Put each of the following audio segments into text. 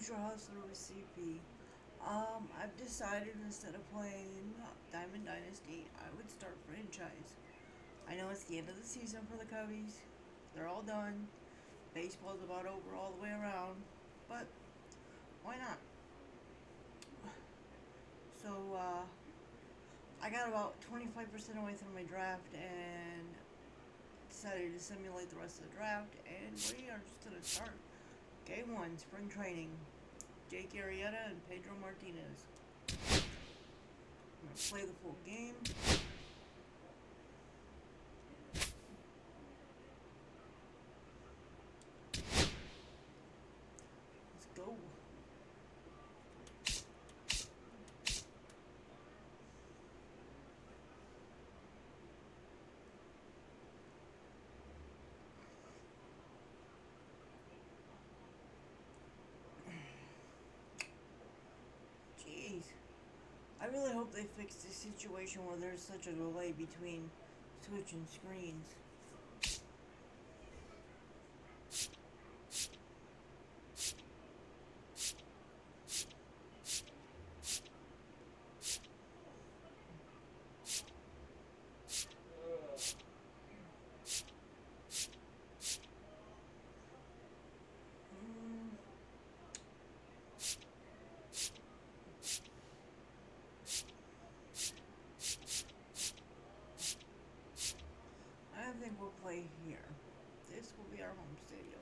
Future Hustler with CP. I've decided instead of playing Diamond Dynasty, I would start franchise. I know it's the end of the season for the Cubbies. They're all done. Baseball's about over all the way around. But why not? So, I got about 25% away through my draft and decided to simulate the rest of the draft. And we are just going to start. Game 1, Spring Training. Jake Arrieta and Pedro Martinez. I'm going to play the full game. Let's go. Jeez. I really hope they fix this situation where there's such a delay between switching screens. I think we'll play here. This will be our home stadium.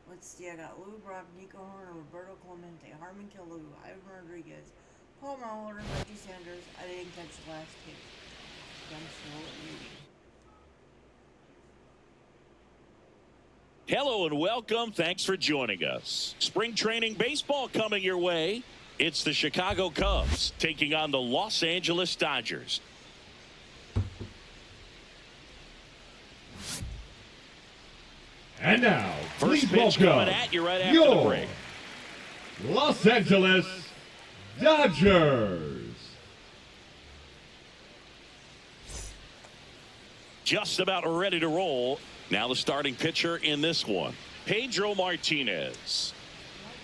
Let's see, I got Lou Brock, Nico Horner, Roberto Clemente, Harmon Killou, Ivan Rodriguez, Paul Molitor, Reggie Sanders. I didn't catch the last hit. I'm slow at reading. Hello and welcome. Thanks for joining us. Spring training baseball coming your way. It's the Chicago Cubs taking on the Los Angeles Dodgers. And now, First please pitch welcome coming at you right after the break. Los Angeles Dodgers. Just about ready to roll. Now the starting pitcher in this one, Pedro Martinez.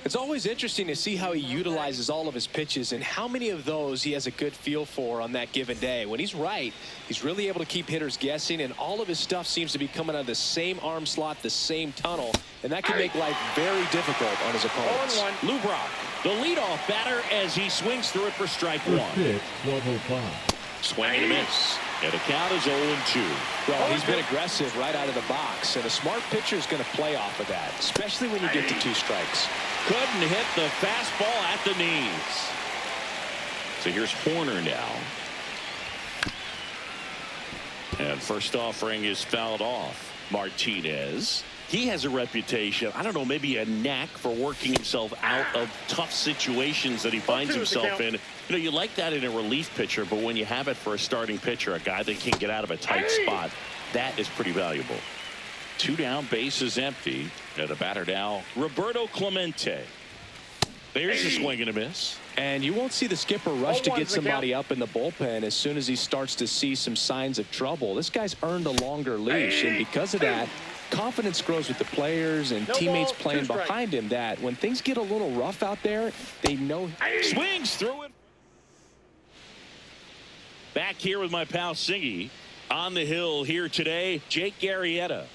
It's always interesting to see how he utilizes all of his pitches and how many of those he has a good feel for on that given day. When he's right, he's really able to keep hitters guessing, and all of his stuff seems to be coming out of the same arm slot, the same tunnel, and that can make life very difficult on his opponents. Lou Brock, the leadoff batter, as he swings through it for strike First one. pitch, 12:05. Swing and a miss. And the count is 0-2. Well, he's been aggressive right out of the box, and a smart pitcher is going to play off of that, especially when you get to 2 strikes. Couldn't hit the fastball at the knees. So here's Horner now. And first offering is fouled off. Martinez. He has a reputation, I don't know, maybe a knack for working himself out of tough situations that he finds himself in. You know, you like that in a relief pitcher, but when you have it for a starting pitcher, a guy that can get out of a tight spot, that is pretty valuable. 2 down, bases empty. And the batter now, Roberto Clemente. There's a swing and a miss. And you won't see the skipper rush to get somebody up in the bullpen as soon as he starts to see some signs of trouble. This guy's earned a longer leash, and because of that, confidence grows with the players and teammates playing behind him, that when things get a little rough out there, they know. Swings through it. Back here with my pal Singy on the hill here today, Jake Arrieta.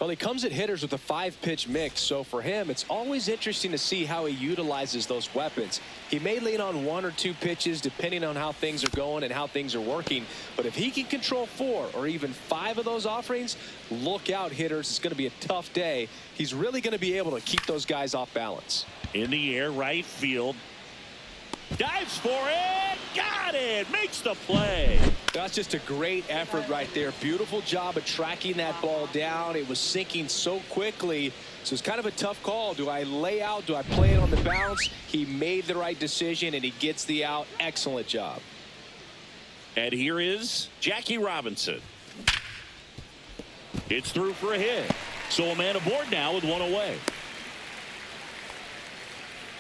Well, he comes at hitters with a 5-pitch mix, so for him, it's always interesting to see how he utilizes those weapons. He may lean on 1 or 2 pitches depending on how things are going and how things are working, but if he can control 4 or even 5 of those offerings, look out, hitters. It's going to be a tough day. He's really going to be able to keep those guys off balance. In the air, right field. Dives for it. Got it. Makes the play. That's just a great effort right there. Beautiful job of tracking that ball down. It was sinking so quickly. So it's kind of a tough call. Do I lay out? Do I play it on the bounce? He made the right decision, and he gets the out. Excellent job. And here is Jackie Robinson. It's through for a hit. So a man aboard now with 1 away.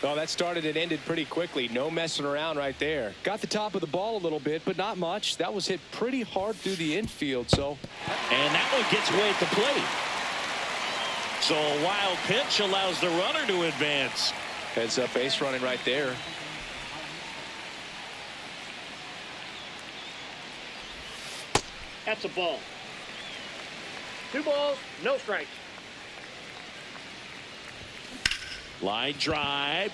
Oh, that started and ended pretty quickly. No messing around right there. Got the top of the ball a little bit, but not much. That was hit pretty hard through the infield. So, and that one gets way at the plate. So a wild pitch allows the runner to advance. Heads up base running right there. That's a ball. 2 balls, no strikes. Line drive.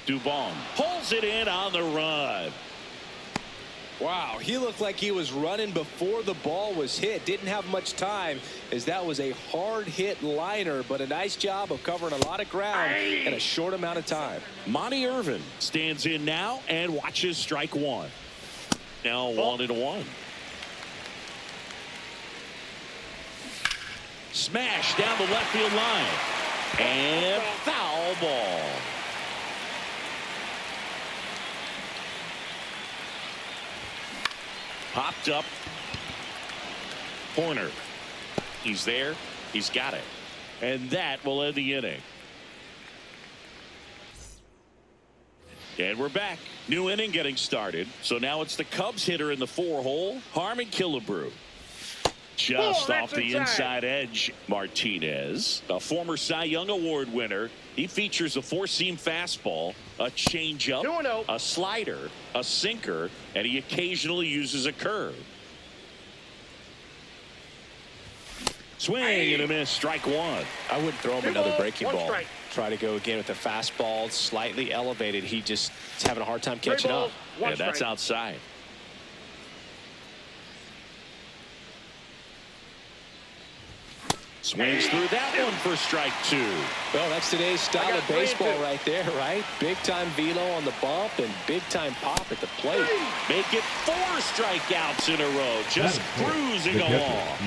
Dubon pulls it in on the run. Wow, he looked like he was running before the ball was hit. Didn't have much time, as that was a hard hit liner, but a nice job of covering a lot of ground in a short amount of time. Monty Irvin stands in now and watches strike one. Now 1-1. Smash down the left field line. And foul ball. Popped up. Horner. He's there. He's got it. And that will end the inning. And we're back. New inning getting started. So now it's the Cubs hitter in the 4-hole, Harmon Killebrew. Just off the inside edge, Martinez, a former Cy Young Award winner. He features a four-seam fastball, a changeup, a slider, a sinker, and he occasionally uses a curve. Swing and a miss, strike one. I wouldn't throw him another breaking ball. Try to go again with the fastball, slightly elevated. He just is having a hard time catching up. Yeah, that's outside. Swings through that one for strike two. Well, that's today's style of baseball right there, right? Big-time velo on the bump and big-time pop at the plate. Make it 4 strikeouts in a row, just cruising along.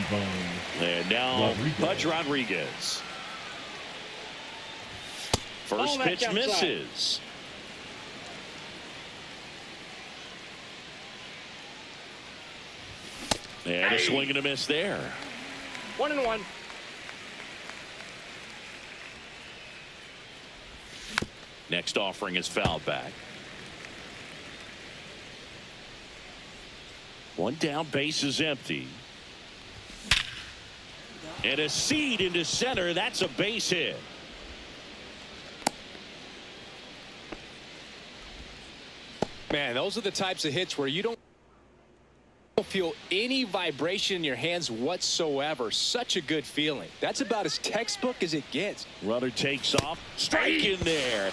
And now Pudge Rodriguez. First pitch misses. And a swing and a miss there. 1-1. Next offering is fouled back. One down, base is empty. And a seed into center. That's a base hit. Man, those are the types of hits where you don't feel any vibration in your hands whatsoever. Such a good feeling. That's about as textbook as it gets. Runner takes off. Strike in there.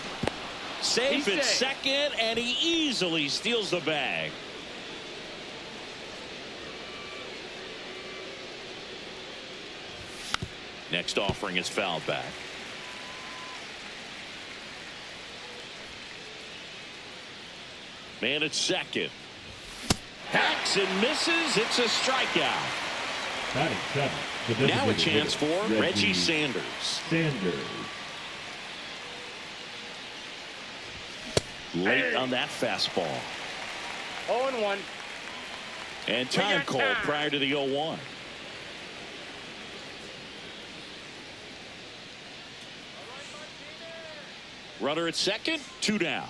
Safe at second, and he easily steals the bag. Next offering is fouled back. Man at second. Hacks and misses. It's a strikeout. Now a chance for Reggie Sanders. Late on that fastball. 0-1. And time called prior to the 0-1. Runner at second, 2 down.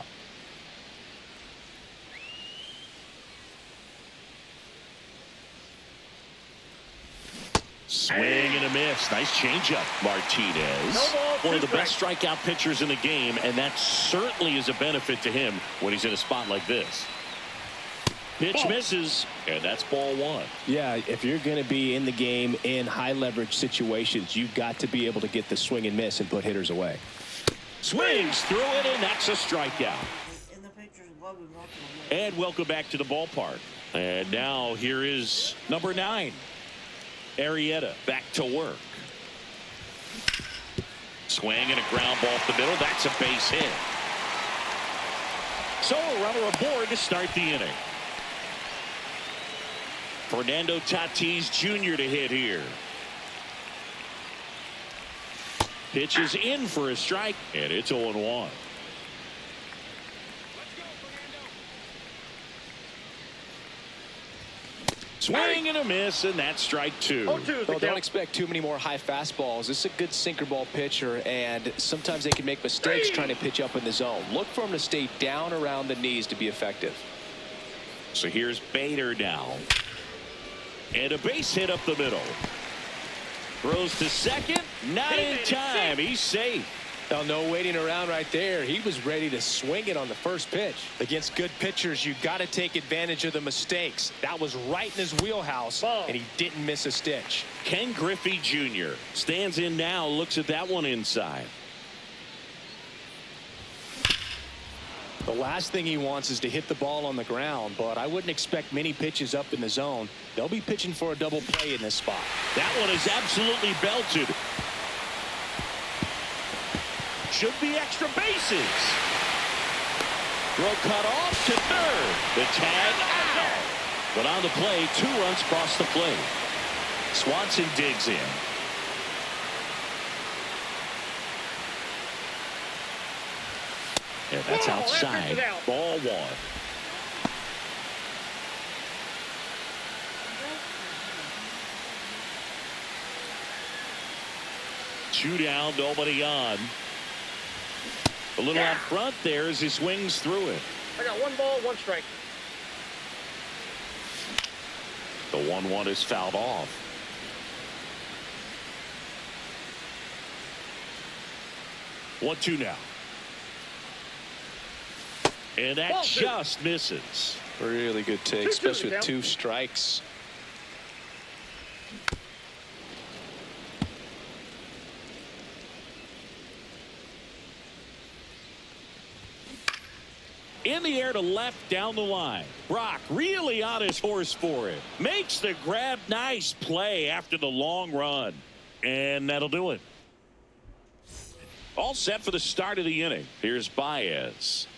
Swing and a miss. Nice changeup, Martinez. One of the best strikeout pitchers in the game, and that certainly is a benefit to him when he's in a spot like this. Pitch misses, and that's ball one. Yeah, if you're going to be in the game in high leverage situations, you've got to be able to get the swing and miss and put hitters away. Swings through it, and that's a strikeout. And welcome back to the ballpark. And now here is number 9. Arrieta back to work. Swing and a ground ball off the middle. That's a base hit. So a runner aboard to start the inning. Fernando Tatis Jr. to hit here. Pitch is in for a strike, and it's 0-1. Swing and a miss, and that's strike 2. 0-2 is the Well, don't count. expect too many more high fastballs. This is a good sinker ball pitcher, and sometimes they can make mistakes trying to pitch up in the zone. Look for him to stay down around the knees to be effective. So here's Bader now. And a base hit up the middle. Throws to second. Not in time. He's safe. Now, no waiting around right there. He was ready to swing it on the first pitch. Against good pitchers, you got to take advantage of the mistakes. That was right in his wheelhouse, and he didn't miss a stitch. Ken Griffey Jr. stands in now, looks at that one inside. The last thing he wants is to hit the ball on the ground, but I wouldn't expect many pitches up in the zone. They'll be pitching for a double play in this spot. That one is absolutely belted. Should be extra bases. Throw cut off to third. The tag out. But on the play, 2 runs cross the plate. Swanson digs in. And that's outside. Ball 1. Two down, nobody on. A little out front there as he swings through it. I got 1 ball, 1 strike. The 1-1 is fouled off. One, 2 now. And that Ball 2. just misses. Really good take, 2-2 especially with count. 2 strikes. In the air to left down the line. Brock really on his horse for it. Makes the grab. Nice play after the long run. And that'll do it. All set for the start of the inning. Here's Baez.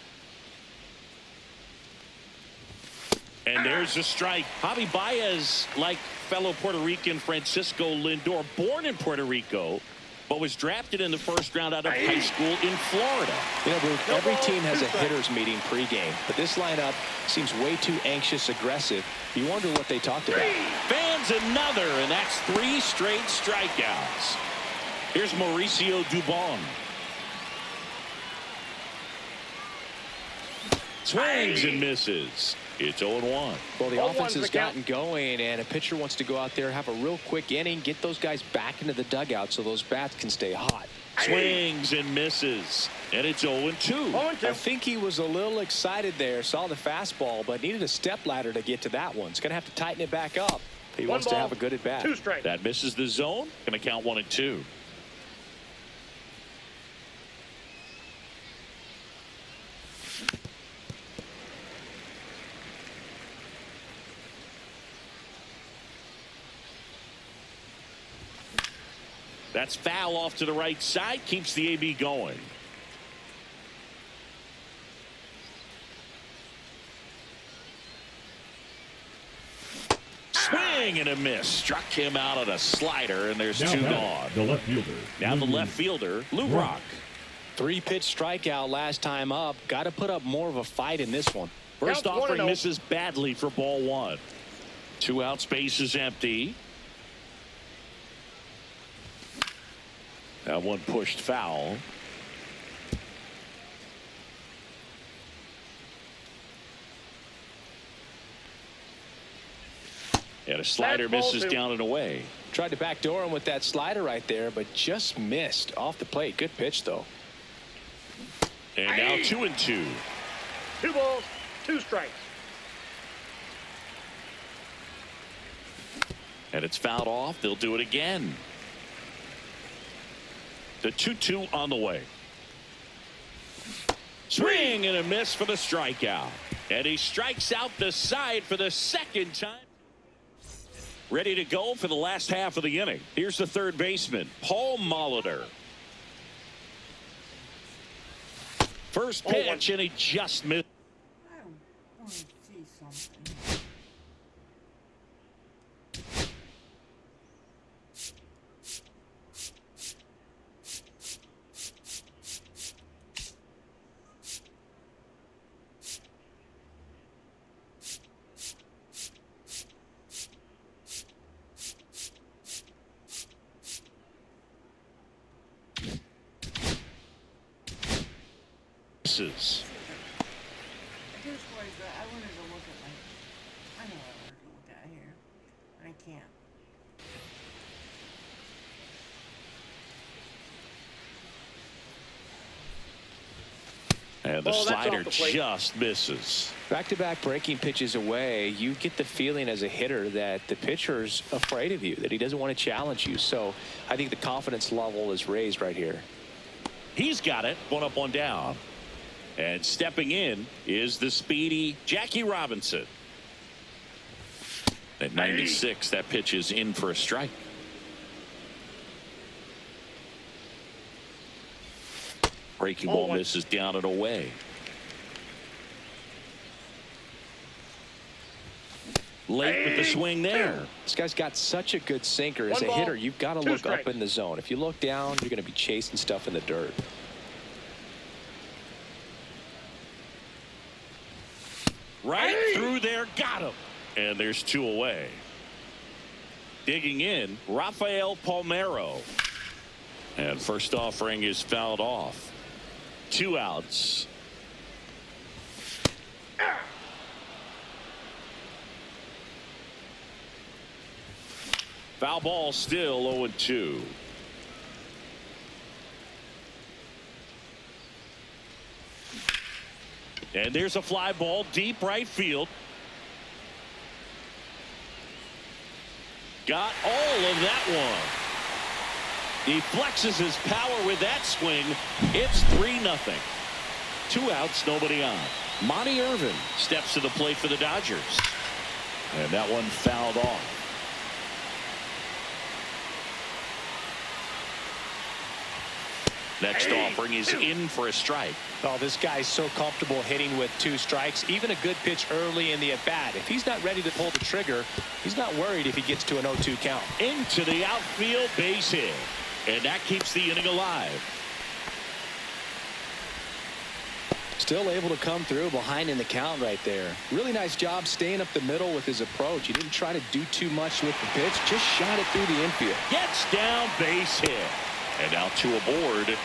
And there's a strike. Javi Baez, like fellow Puerto Rican Francisco Lindor, born in Puerto Rico, but was drafted in the first round out of high school in Florida. You know, Bruce, every team has a hitters meeting pregame, but this lineup seems way too anxious, aggressive. You wonder what they talked about. Fans another, and that's 3 straight strikeouts. Here's Mauricio Dubon. Swings and misses. It's 0-1. Well, the 0-1's offense the has count. gotten going, and a pitcher wants to go out there, have a real quick inning, get those guys back into the dugout so those bats can stay hot. Swings and misses. And it's 0-2. 0-2. I think he was a little excited there, saw the fastball, but needed a step ladder to get to that one. He's going to have to tighten it back up. He 1 wants to ball, have a good at-bat. 2 strikes. That misses the zone. Going to count 1-2. That's foul off to the right side. Keeps the AB going. Swing and a miss. Struck him out on a slider, and there's Now 2 batting, gone. the left fielder. Now the left fielder, Lou Brock. 3-pitch strikeout last time up. Got to put up more of a fight in this one. First Counts offering 1-0. misses badly for ball 1. 2 out, space is empty. That one pushed foul. And a slider Ball misses 2. down and away. Tried to backdoor him with that slider right there, but just missed off the plate. Good pitch, though. And now 2-2. 2 balls, 2 strikes. And it's fouled off. They'll do it again. The 2-2 on the way. Swing and a miss for the strikeout. And he strikes out the side for the second time. Ready to go for the last half of the inning. Here's the third baseman, Paul Molitor. First pitch, and he just missed. I want to see something. misses. I could swear that I wanted to look at I know what I wanted to look at here, and I can't. And the slider just misses. Back-to-back breaking pitches away, you get the feeling as a hitter that the pitcher's afraid of you, that he doesn't want to challenge you. So I think the confidence level is raised right here. He's got it. 1 up, 1 down. And stepping in is the speedy Jackie Robinson. At 96, that pitch is in for a strike. Breaking ball misses down and away. Late with the swing there. This guy's got such a good sinker. As a hitter, you've got to look up in the zone. If you look down, you're going to be chasing stuff in the dirt. Right through there, got him. And there's 2 away. Digging in, Rafael Palmeiro. And first offering is fouled off. 2 outs. Foul ball, still 0-2. And there's a fly ball deep right field. Got all of that one. He flexes his power with that swing. It's 3-0. 2 outs, nobody on. Monty Irvin steps to the plate for the Dodgers. And that one fouled off. Next offering is in for a strike. Oh, this guy's so comfortable hitting with 2 strikes. Even a good pitch early in the at-bat. If he's not ready to pull the trigger, he's not worried if he gets to an 0-2 count. Into the outfield, base hit. And that keeps the inning alive. Still able to come through behind in the count right there. Really nice job staying up the middle with his approach. He didn't try to do too much with the pitch. Just shot it through the infield. Gets down, base hit. And now 2 aboard.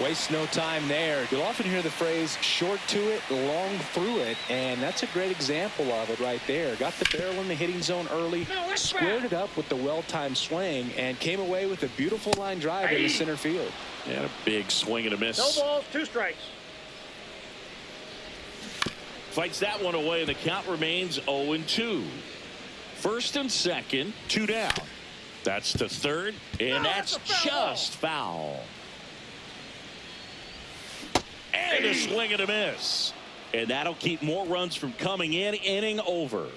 Wastes no time there. You'll often hear the phrase short to it, long through it, and that's a great example of it right there. Got the barrel in the hitting zone early, squared it up with the well-timed swing, and came away with a beautiful line drive in the center field. And a big swing and a miss. No balls, 2 strikes. Fights that one away, and the count remains 0-2. First and second, 2 down. That's to third, and that's just foul. And a swing and a miss. And that'll keep more runs from coming in. Inning over.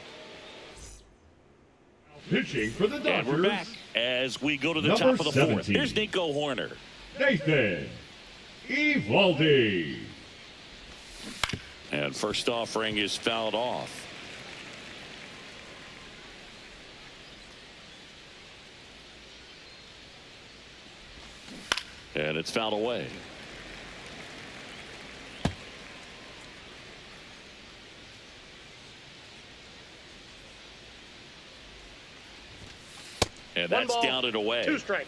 Pitching for the Dodgers. And we're back as we go to the Number top of the 17. 4th. Here's Nico Horner. Nathan Eovaldi. And first offering is fouled off. And it's fouled away. And that's down and away. 2 strikes.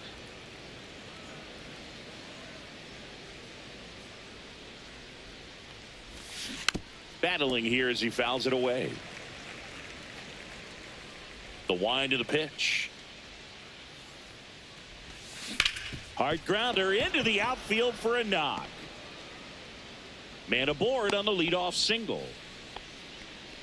Battling here as he fouls it away. The wind of the pitch. Hard grounder into the outfield for a knock. Man aboard on the leadoff single.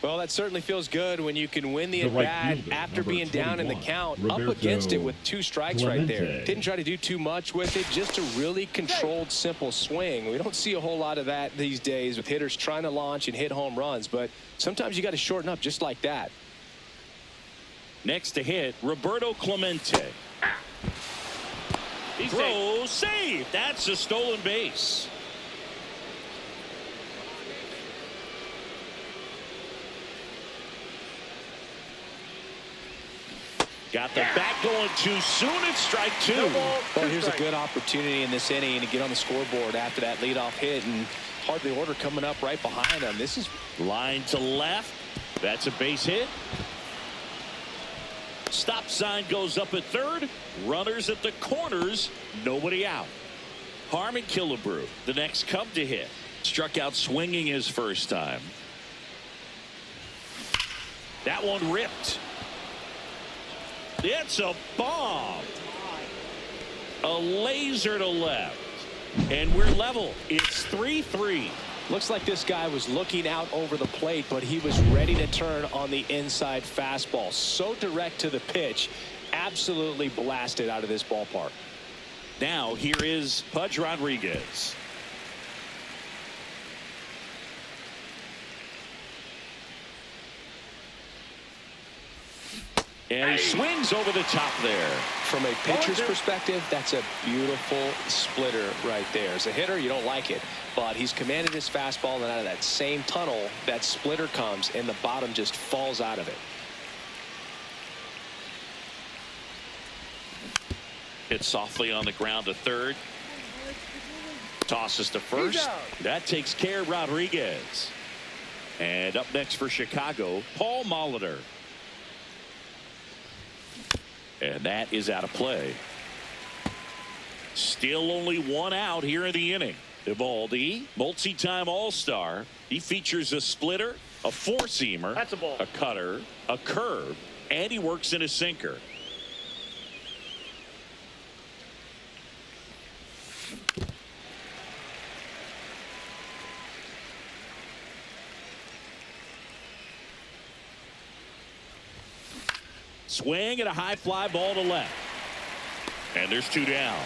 Well, that certainly feels good when you can win the The right at-bat fielder, after number being down in the 21, count, Roberto up against it with 2 strikes right there. Clemente. Didn't try to do too much with it, just a really controlled, simple swing. We don't see a whole lot of that these days with hitters trying to launch and hit home runs, but sometimes you got to shorten up just like that. Next to hit, Roberto Clemente. Throw save. That's a stolen base. Got the bat going too soon. It's strike 2. Well, here's a good opportunity in this inning to get on the scoreboard after that leadoff hit, and hardly order coming up right behind them. This is line to left. That's a base hit. Stop sign goes up at third. Runners at the corners. Nobody out. Harmon Killebrew, the next Cub to hit. Struck out swinging his first time. That one ripped. It's a bomb. A laser to left. And we're level. It's 3-3. Looks like this guy was looking out over the plate, but he was ready to turn on the inside fastball. So direct to the pitch. Absolutely blasted out of this ballpark. Now here is Pudge Rodriguez. And he swings over the top there. From a pitcher's perspective, that's a beautiful splitter right there. As a hitter, you don't like it, but he's commanded his fastball, and out of that same tunnel, that splitter comes, and the bottom just falls out of it. Hit softly on the ground to third. Tosses to first. That takes care of Rodriguez. And up next for Chicago, Paul Molitor. And that is out of play. Still only one out here in the inning. Evaldi, multi-time All-Star. He features a splitter, a four-seamer, That's a ball. a cutter, a curve, and he works in a sinker. Swing and a high fly ball to left. And there's two down.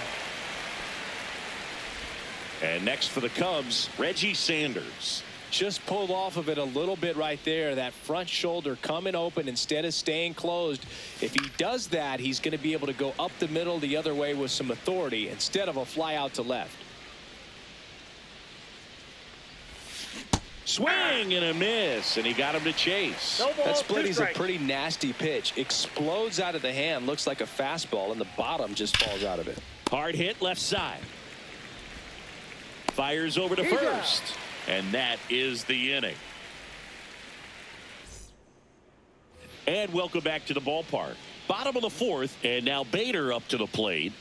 And next for the Cubs, Reggie Sanders. Just pulled off of it a little bit right there. That front shoulder coming open instead of staying closed. If he does that, he's going to be able to go up the middle the other way with some authority instead of a fly out to left. Swing and a miss, and he got him to chase. No ball, That split is a 2 strikes. pretty nasty pitch. Explodes out of the hand, looks like a fastball, and the bottom just falls out of it. Hard hit left side. Fires over to He's first. And that is the inning. And welcome back to the ballpark. Bottom of the fourth, and now Bader up to the plate.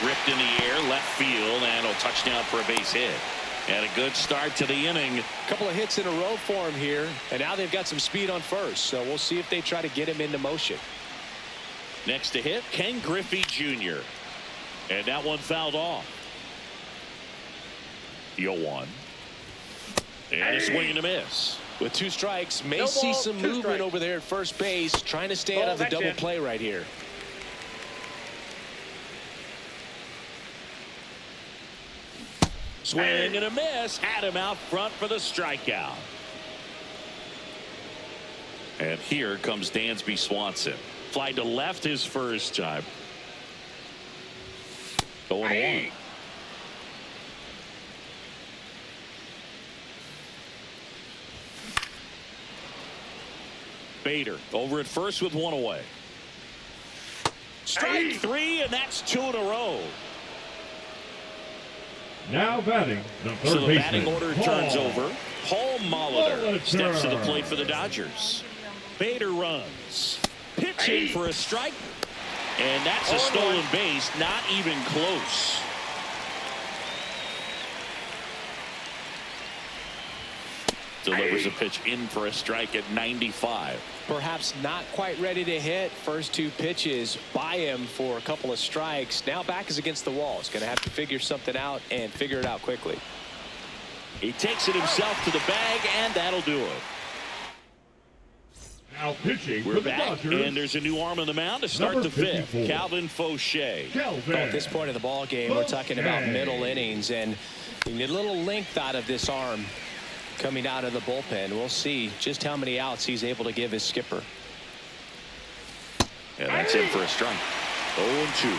Ripped in the air, left field, and a touchdown for a base hit. And a good start to the inning. A couple of hits in a row for him here, and now they've got some speed on first, so we'll see if they try to get him into motion. Next to hit, Ken Griffey Jr. And that one fouled off. 0-1. And a swing and a miss. With 2 strikes, may No see ball, some 2 movement strikes. over there at first base, trying to stay out Ball, of the that's double in. play right here. Swing and a miss. Had him out front for the strikeout. And here comes Dansby Swanson. Fly to left his first time. 0-1. Bader over at first with one away. Strike 3, and that's 2 in a row. Now batting, the third So the baseman, batting order Paul turns over. Paul Molitor Molitor. steps to the plate for the Dodgers. Bader runs. Pitching for a strike. And that's a stolen base. Not even close. Delivers a pitch in for a strike at 95. Perhaps not quite ready to hit. First 2 pitches by him for a couple of strikes. Now back is against the wall. He's going to have to figure something out and figure it out quickly. He takes it himself to the bag, and that'll do it. Now pitching We're for the back, Dodgers, and there's a new arm on the mound to start Number the fifth. 54. Calvin Fauché. Kelvin. At this point of the ball game, we're talking about Okay. middle innings, and you need a little length out of this arm coming out of the bullpen. We'll see just how many outs he's able to give his skipper. And that's in for a strike. 0-2.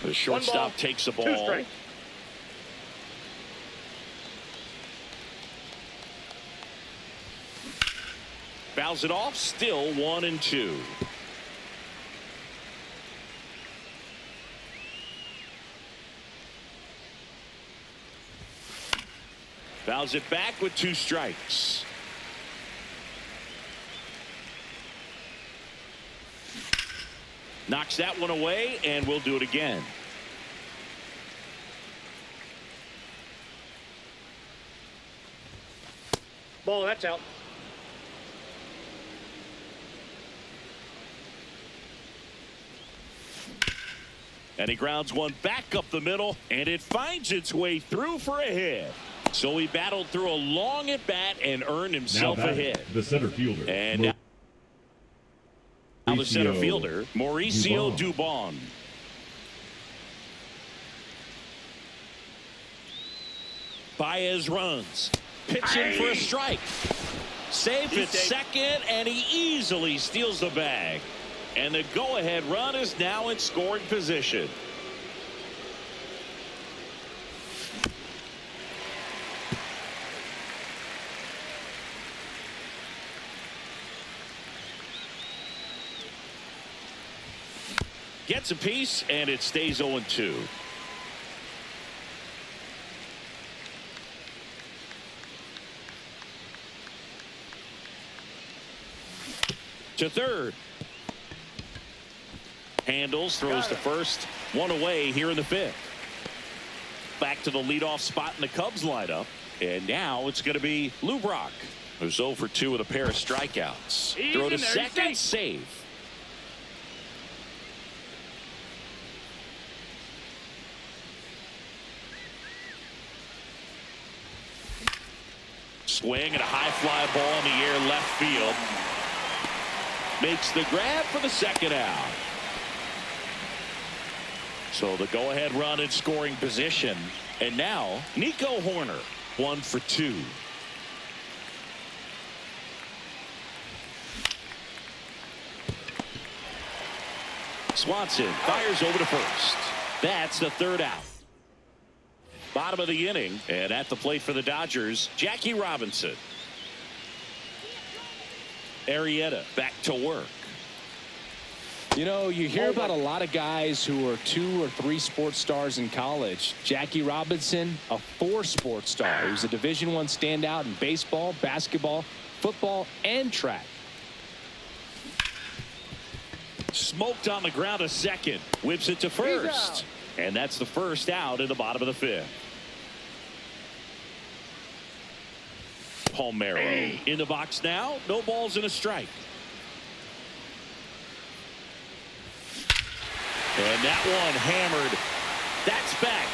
The shortstop takes the 2 ball. strikes. Fouls it off. Still 1-2. Fouls it back with 2 strikes. Knocks that one away, and we'll do it again. Ball, that's out. And he grounds one back up the middle, and it finds its way through for a hit. So he battled through a long at bat and earned himself a hit. The center fielder. And now the center fielder, Mauricio Dubon. Baez runs. Pitching for a strike. Safe at second, and he easily steals the bag. And the go-ahead run is now in scoring position. Gets a piece, and it stays 0-2. To third. Handles, throws to first. One away here in the 5th. Back to the leadoff spot in the Cubs lineup. And now it's going to be Lou Brock, who's 0 for 2 with a pair of strikeouts. Throw to second, save. Swing and a high fly ball in the air left field. Makes the grab for the second out. So the go-ahead run in scoring position. And now Nico Horner, 1 for 2. Swanson fires over to first. That's the 3rd out. Bottom of the inning, and at the plate for the Dodgers, Jackie Robinson. Arrieta back to work. You know, you hear about a lot of guys who are 2 or 3 sports stars in college. Jackie Robinson, a 4 sports star. He was a Division I standout in baseball, basketball, football, and track. Smoked on the ground a second. Whips it to first. And that's the 1st out in the bottom of the 5th. Palmeiro in the box now. No balls and a strike. And that one hammered. That's back.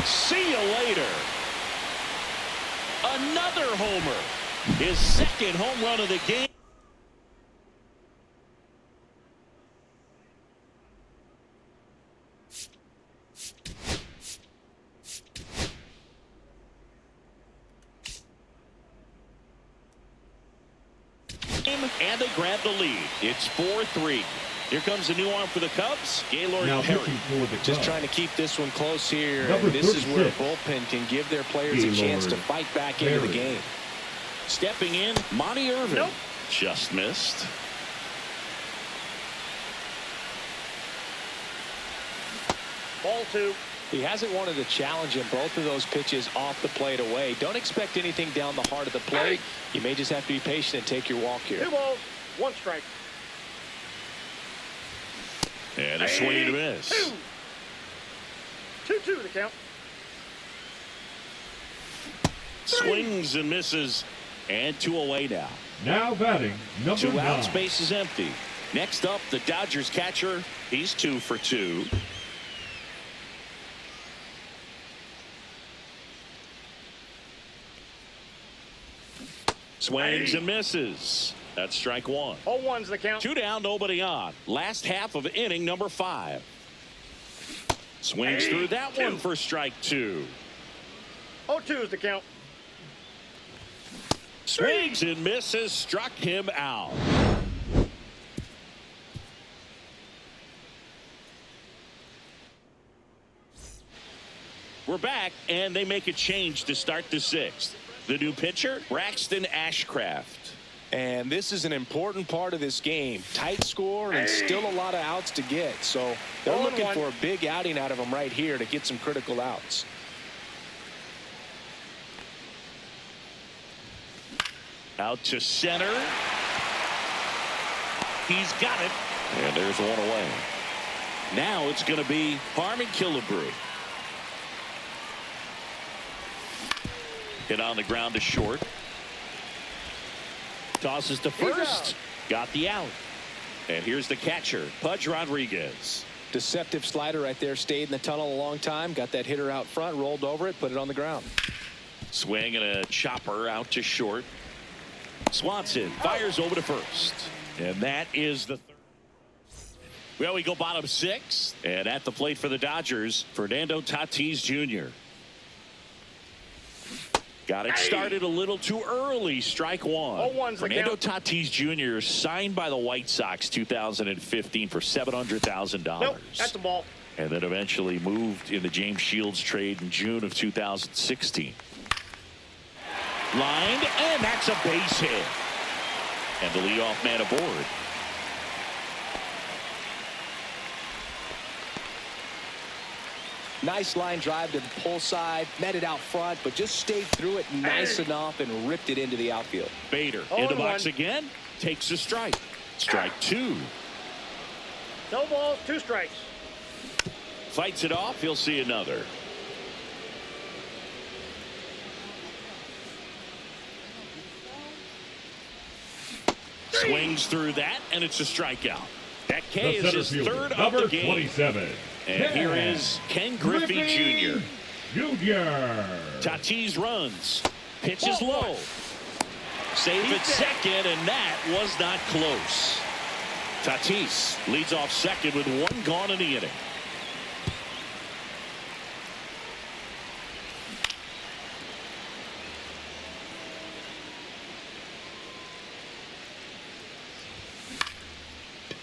See you later. Another homer. His 2nd home run of the game. And they grab the lead. It's 4-3. Here comes a new arm for the Cubs. Gaylord Perry. Just trying to keep this one close here. Number This is where a 36. bullpen can give their players a chance to fight back into the game. Stepping in, Monty Irvin. Nope. Just missed. Ball 2. He hasn't wanted to challenge him. Both of those pitches off the plate away. Don't expect anything down the heart of the plate. You may just have to be patient and take your walk here. 2 balls, 1 strike. And a swing and a miss. 2-2 the count. Swings and misses. And 2 away now. Now batting, number 2 9. outs, base is empty. Next up, the Dodgers catcher. He's 2 for 2. Swings and misses. That's strike 1. All 1's the count. 2 down, nobody on. Last half of inning number 5. Swings through that one for strike 2. 0-2's the count. Swings and misses. Struck him out. We're back, and they make a change to start the 6th. The new pitcher, Braxton Ashcraft. And this is an important part of this game. Tight score and still a lot of outs to get. So they're looking for a big outing out of him right here to get some critical outs. Out to center. He's got it. And there's one away. Now it's going to be Harmon Killebrew. Hit on the ground to short. Tosses to first. Got the out. And here's the catcher, Pudge Rodriguez. Deceptive slider right there. Stayed in the tunnel a long time. Got that hitter out front. Rolled over it. Put it on the ground. Swing and a chopper out to short. Swanson fires over to first. And that is the third. Well, we go bottom 6. And at the plate for the Dodgers, Fernando Tatis Jr. Got it started a little too early. Strike one. Fernando Tatis Jr. signed by the White Sox 2015 for $700,000. Nope, that's the ball. And then eventually moved in the James Shields trade in June of 2016. Lined, and that's a base hit. And the leadoff man aboard. Nice line drive to the pull side. Met it out front, but just stayed through it nice enough and ripped it into the outfield. Bader in the box again. Takes a strike. Strike 2. No balls, 2 strikes. Fights it off. He'll see another. Swings through that, and it's a strikeout. That K is his third of the game. 27. And here is Ken Griffey Jr. Tatis runs. Pitches low. Save at second, and that was not close. Tatis leads off second with 1 gone in the inning.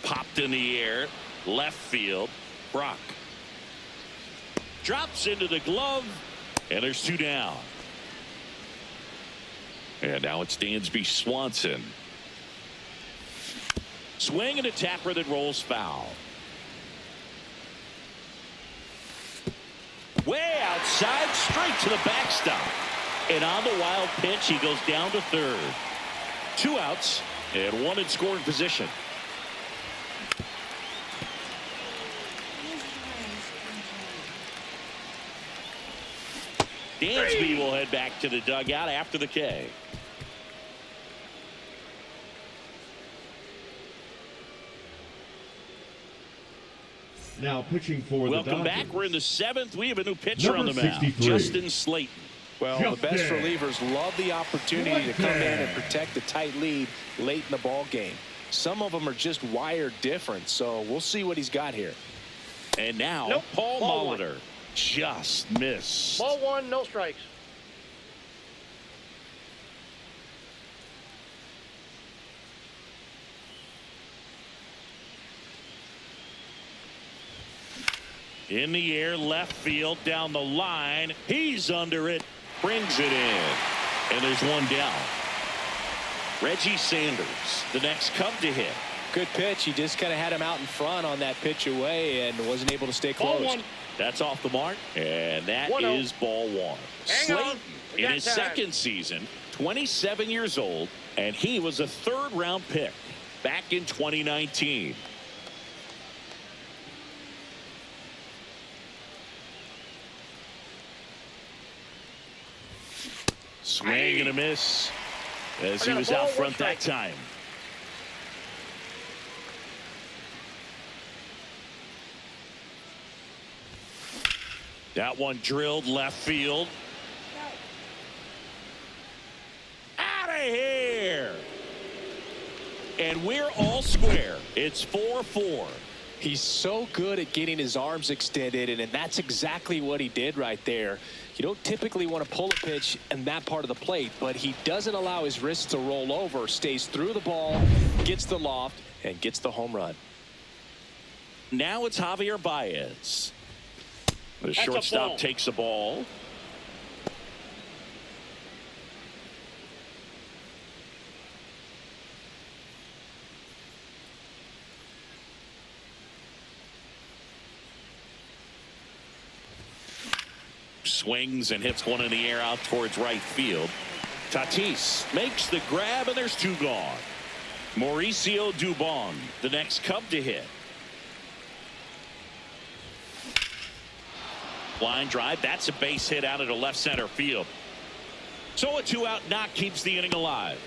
Popped in the air. Left field. Brock drops into the glove, and there's 2 down. And now it's Dansby Swanson. Swing and a tapper that rolls foul. Way outside, straight to the backstop. And on the wild pitch, he goes down to third. 2 outs and 1 in scoring position. Dansby will head back to the dugout after the K. Now pitching for the Dodgers. Welcome back. We're in the 7th. We have a new pitcher on the mound. 63. Justin Slayton. Well, the best relievers love the opportunity to come in and protect the tight lead late in the ball game. Some of them are just wired different, so we'll see what he's got here. And now Paul Molitor. Just miss. Ball 1, no strikes. In the air, left field, down the line. He's under it, brings it in, and there's 1 down. Reggie Sanders, the next Cub to hit. Good pitch. He just kind of had him out in front on that pitch away and wasn't able to stay close. That's off the mark, and that is ball 1. Slayton in his second season, 27 years old, and he was a 3rd-round pick back in 2019. Swing and a miss as he was out front that time. That one drilled left field. Out of here. And we're all square. It's 4-4. He's so good at getting his arms extended, and that's exactly what he did right there. You don't typically want to pull a pitch in that part of the plate, but he doesn't allow his wrists to roll over, stays through the ball, gets the loft, and gets the home run. Now it's Javier Baez. The shortstop takes the ball. Swings and hits one in the air out towards right field. Tatis makes the grab, and there's 2 gone. Mauricio Dubon, the next Cub to hit. Line drive. That's a base hit out into left center field. So a 2-out knock keeps the inning alive.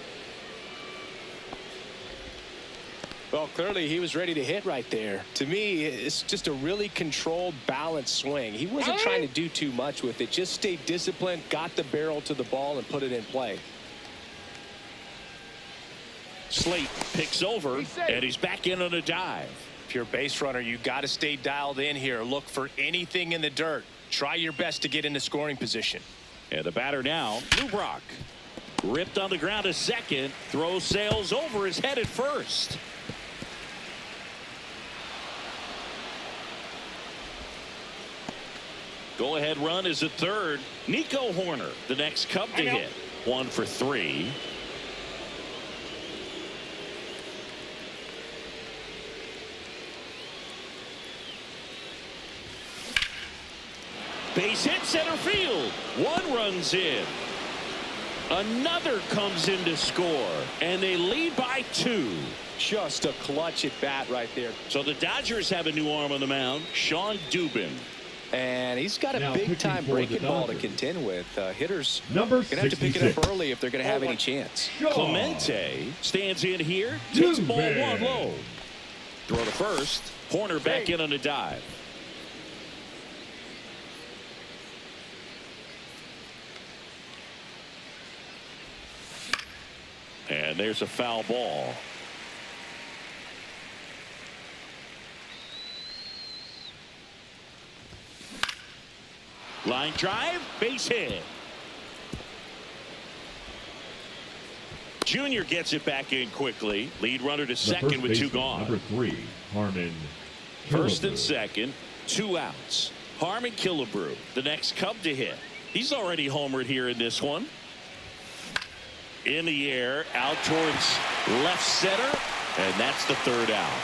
Well, clearly he was ready to hit right there. To me, it's just a really controlled, balanced swing. He wasn't trying to do too much with it. Just stayed disciplined, got the barrel to the ball, and put it in play. Slate picks over, and he's back in on a dive. If you're a base runner, you got to stay dialed in here. Look for anything in the dirt. Try your best to get into scoring position. And the batter now, Lou Brock. Ripped on the ground to second. Throw sails over his head at first. Go-ahead run is at third. Nico Horner, the next Cub to hit. 1 for 3. Base hit center field. 1 runs in. Another comes in to score, and they lead by 2. Just a clutch at bat right there. So the Dodgers have a new arm on the mound, Sean Dubin. And he's got a big-time breaking ball to contend with. Hitters number going to have to pick it up early if they're going to have any chance. Clemente stands in here, takes ball 1 low. Throw to first. Horner back in on a dive. And there's a foul ball. Line drive, base hit. Junior gets it back in quickly. Lead runner to second with 2 gone. Number 3, Harmon. First and second, 2 outs. Harmon Killebrew, the next Cub to hit. He's already homered here in this one. In the air, out towards left center, and that's the 3rd out.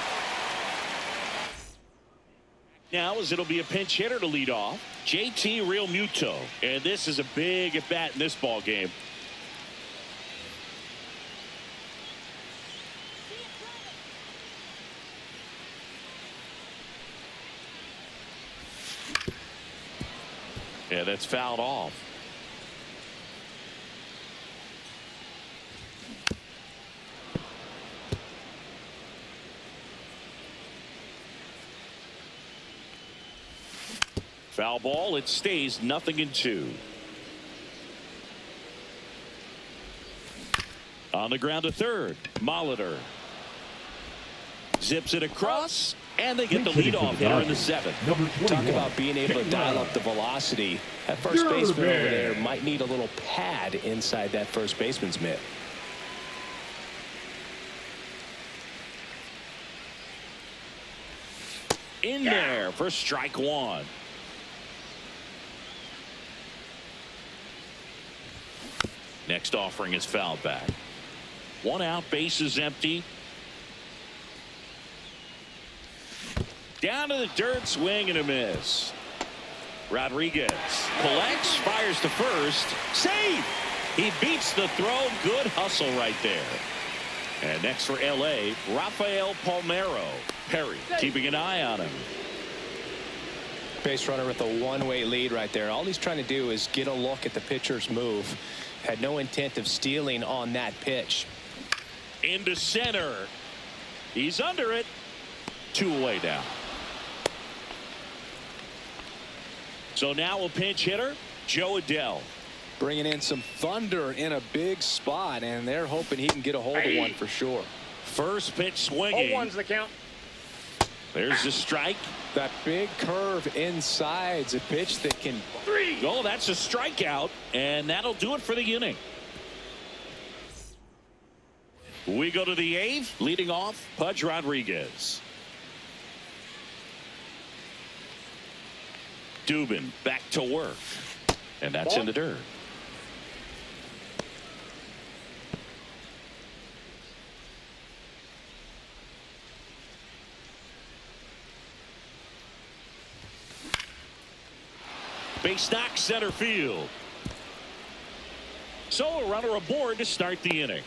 Now, as it'll be a pinch hitter to lead off, JT Realmuto, and this is a big at bat in this ball game. Yeah, that's fouled off. Foul ball. It stays 0-2. On the ground to third. Molitor zips it across, and they get the leadoff hitter in the 7th. Talk about being able to dial up the velocity. That first baseman over there might need a little pad inside that first baseman's mitt. In there for strike 1. Next offering is fouled back. 1 out, base is empty. Down to the dirt, swing and a miss. Rodriguez collects, fires to first. Save! He beats the throw. Good hustle right there. And next for LA, Rafael Palmeiro. Perry keeping an eye on him. Base runner with a one-way lead right there. All he's trying to do is get a look at the pitcher's move. Had no intent of stealing on that pitch. Into center. He's under it. 2 away now. So now a pinch hitter, Joe Adell. Bringing in some thunder in a big spot, and they're hoping he can get a hold of one for sure. First pitch swinging. 0-1's the count. There's the strike. That big curve inside's a pitch that can. Oh, that's a strikeout, and that'll do it for the inning. We go to the 8th, leading off Pudge Rodriguez. Dubin back to work, and that's in the dirt. Base knock center field. So a runner aboard to start the inning.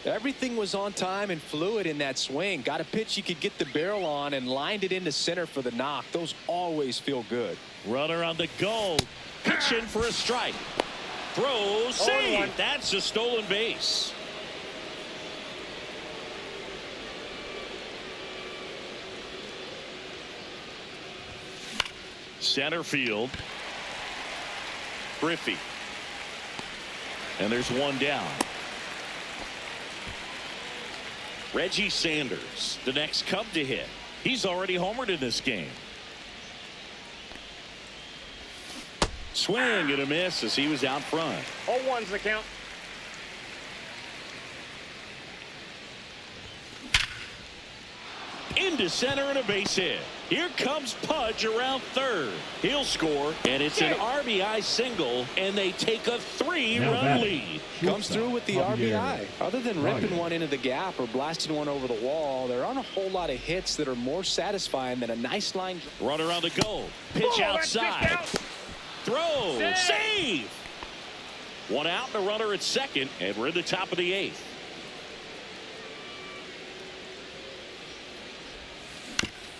Everything was on time and fluid in that swing. Got a pitch he could get the barrel on and lined it into center for the knock. Those always feel good. Runner on the go. Pitch in for a strike. Throw, save. That's a stolen base. Center field. Griffey. And there's one down. Reggie Sanders, the next Cub to hit. He's already homered in this game. Swing and a miss as he was out front. 0-1's the count. Into center and a base hit. Here comes Pudge around third. He'll score, and it's an RBI single, and they take a 3-run lead. Comes through with the RBI. Other than ripping one into the gap or blasting one over the wall, there aren't a whole lot of hits that are more satisfying than a nice line. Runner on the go. Pitch outside. Throw. Save. One out and a runner at second, and we're in the top of the 8th.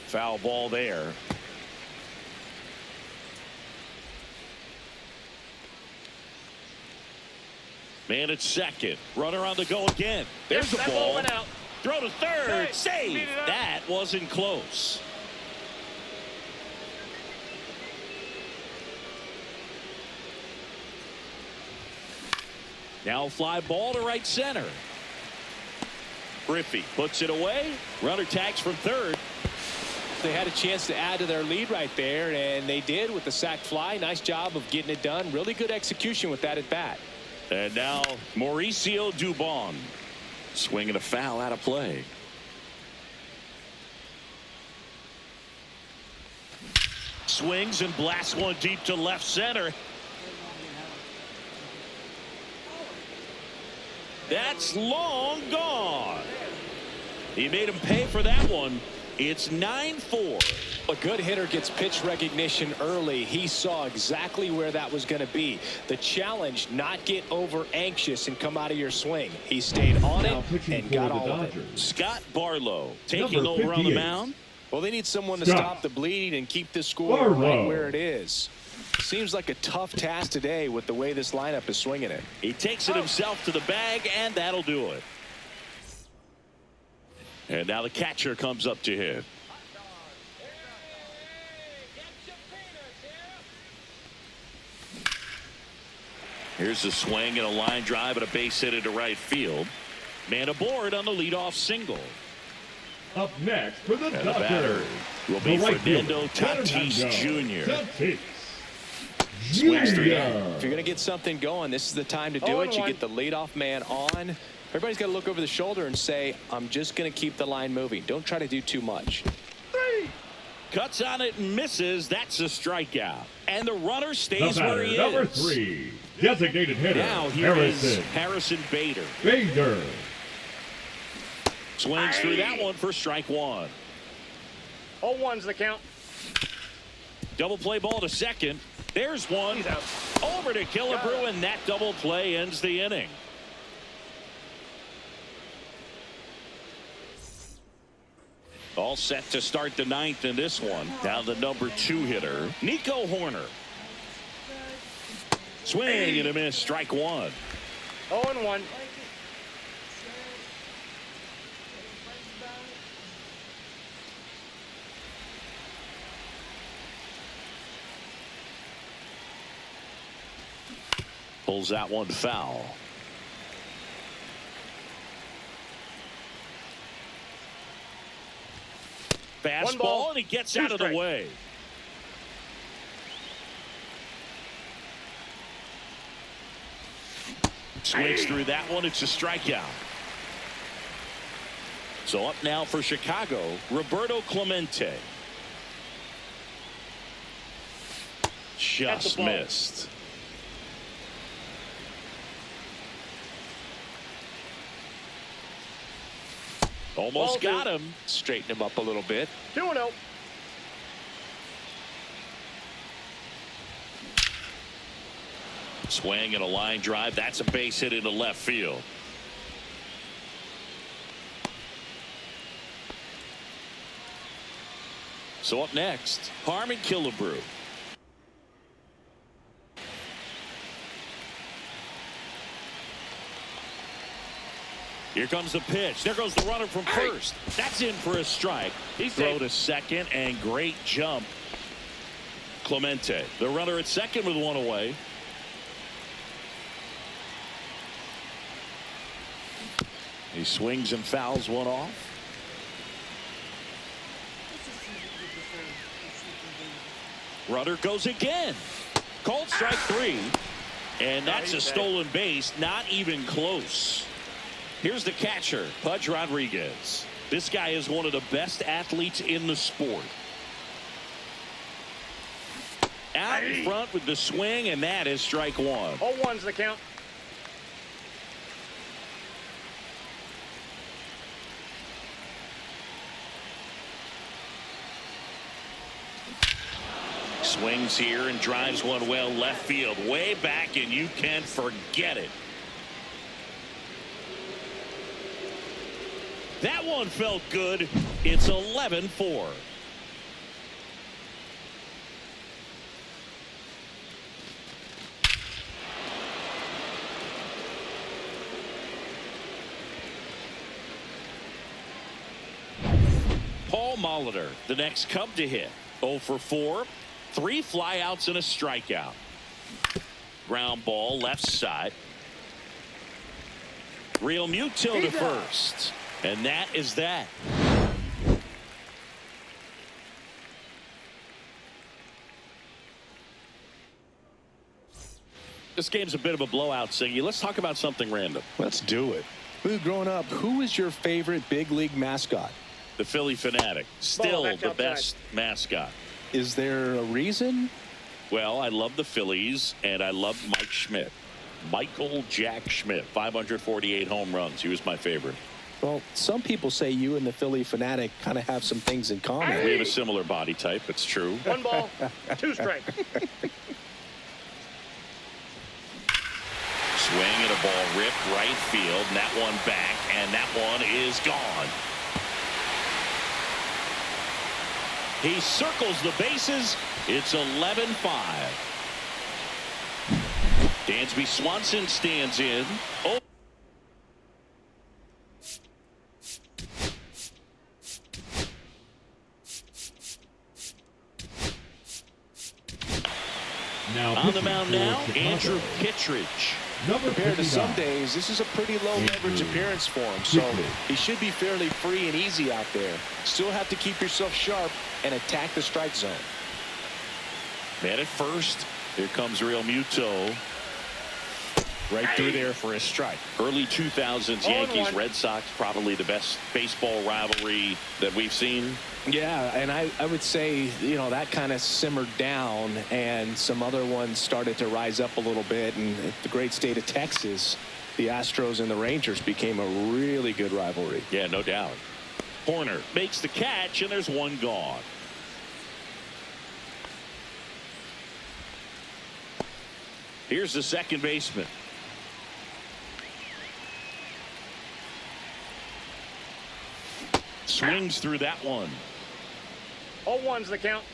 Foul ball there. Man at second. Runner on the go again. There's the ball. Throw to third. Save. That wasn't close. Now fly ball to right center. Griffey puts it away. Runner tags from third. They had a chance to add to their lead right there, and they did with the sac fly. Nice job of getting it done. Really good execution with that at bat. And now Mauricio Dubon swinging a foul out of play. Swings and blasts one deep to left center. That's long gone. He made him pay for that one. It's 9-4. A good hitter gets pitch recognition early. He saw exactly where that was going to be. The challenge, not get over anxious and come out of your swing. He stayed on it and got all of it. Scott Barlow taking over on the mound. Well, they need someone to stop the bleeding and keep the score right where it is. Seems like a tough task today with the way this lineup is swinging it. He takes it himself to the bag, and that'll do it. And now the catcher comes up to hit. Here's a swing and a line drive and a base hit into right field. Man aboard on the leadoff single. Up next for the batter will be Fernando Tatis Jr. Swings through that. If you're going to get something going, this is the time to do it. You get the leadoff man on. Everybody's got to look over the shoulder and say, I'm just going to keep the line moving. Don't try to do too much. Cuts on it and misses. That's a strikeout. And the runner stays where he is. Number 3, designated hitter. Now here is Harrison Bader. Swings through that one for strike one. 0-1's the count. Double play ball to second. There's one. Over to Killebrew, and that double play ends the inning. All set to start the 9th in this one. Down the number 2 hitter, Nico Horner. Swing and a miss, strike one. 0-1. Pulls that one foul. Fastball, and he gets out of the way. Swings through that one. It's a strikeout. So up now for Chicago, Roberto Clemente. Just missed. Almost got him. Straighten him up a little bit. 2-0. Swing and a line drive. That's a base hit into left field. So up next, Harmon Killebrew. Here comes the pitch. There goes the runner from first. That's in for a strike. He's throw safe. to second, and great jump. Clemente, the runner at second with one away. He swings and fouls one off. Runner goes again. Called strike three. And that's a stolen base. Not even close. Here's the catcher, Pudge Rodriguez. This guy is one of the best athletes in the sport. Out in front with the swing, and that is strike one. 0-1's the count. Swings here and drives one well left field, way back, and you can't forget it. That one felt good. It's 11-4. Paul Molitor, the next Cub to hit. 0 for 4. 3 flyouts and a strikeout. Ground ball left side. Real Muto to first. And that is that. This game's a bit of a blowout, Siggy. Let's talk about something random. Let's do it. Growing up, who was your favorite big league mascot? The Philly Fanatic. Still back the outside. best mascot. Is there a reason? Well, I love the Phillies, and I love Mike Schmidt. Michael Jack Schmidt, 548 home runs. He was my favorite. Well, some people say you and the Philly Fanatic kind of have some things in common. We have a similar body type. It's true. 1 ball, 2 strikes. Swing and a ball ripped right field, and that one back, and that one is gone. He circles the bases. It's 11-5. Dansby Swanson stands in. Oh. Now On the pitching mound for now, Chicago, Andrew Kittredge. Number Compared to some 59. days, this is a pretty low leverage appearance for him, so he should be fairly free and easy out there. Still have to keep yourself sharp and attack the strike zone. Man at first. Here comes Real Muto. Right through there for a strike. Early 2000s Yankees Red Sox, probably the best baseball rivalry that we've seen. Yeah, and I would say, you know, that kind of simmered down and some other ones started to rise up a little bit. And the great state of Texas, the Astros and the Rangers became a really good rivalry. Yeah, no doubt. Horner makes the catch, and there's one gone. Here's the second baseman. Swings through that one. 0-1's the count.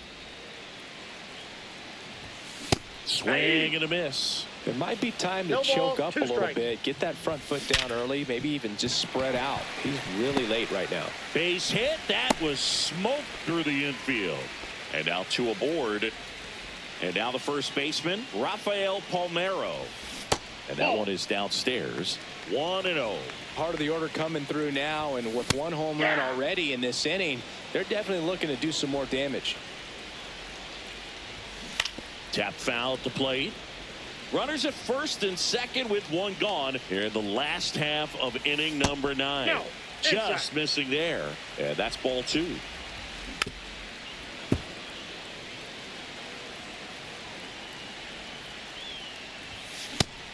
Swing and a miss. It might be time to No choke ball, up 2 a little strikes. bit, get that front foot down early, maybe even just spread out. He's really late right now. Base hit. That was smoke through the infield. And now 2 aboard. And now the first baseman, Rafael Palmeiro. And that one is downstairs. 1-0. Part of the order coming through now, and with 1 home run already in this inning, they're definitely looking to do some more damage. Tap foul at the plate. Runners at first and second with 1 gone here in the last half of inning number 9. No, Just inside. missing there. And that's ball 2.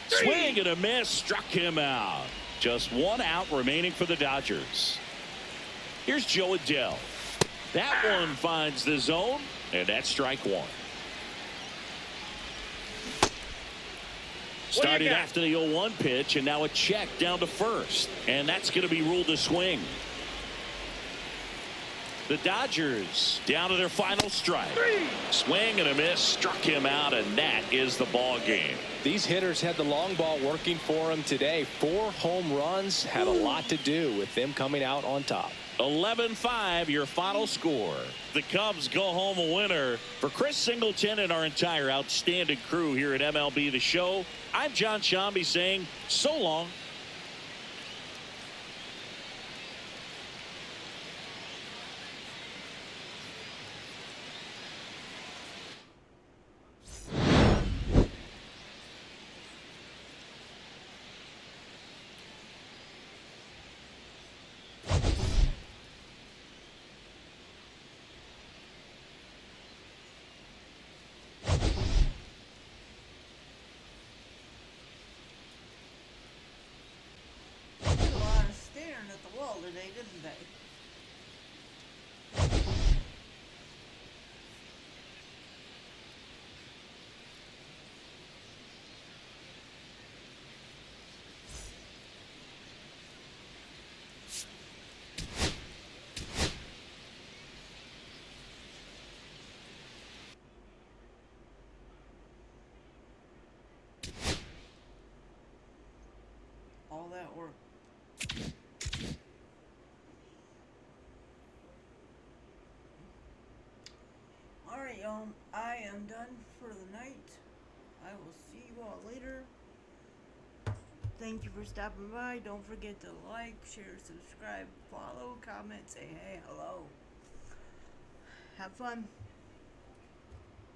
Swing and a miss, struck him out. Just 1 out remaining for the Dodgers. Here's Joe Adell. That one finds the zone, and that's strike 1. Started after the 0-1 pitch, and now a check down to first. And that's going to be ruled a swing. The Dodgers down to their final strike. Swing and a miss, struck him out, and that is the ball game. These hitters had the long ball working for them today. 4 home runs had a lot to do with them coming out on top. 11-5 your final score. The Cubs go home a winner. For Chris Singleton and our entire outstanding crew here at MLB The Show, I'm John Shambi saying so long. Today, didn't they? All that work. Alright, y'all, I am done for the night. I will see you all later. Thank you for stopping by. Don't forget to like, share, subscribe, follow, comment, say hey, hello. Have fun.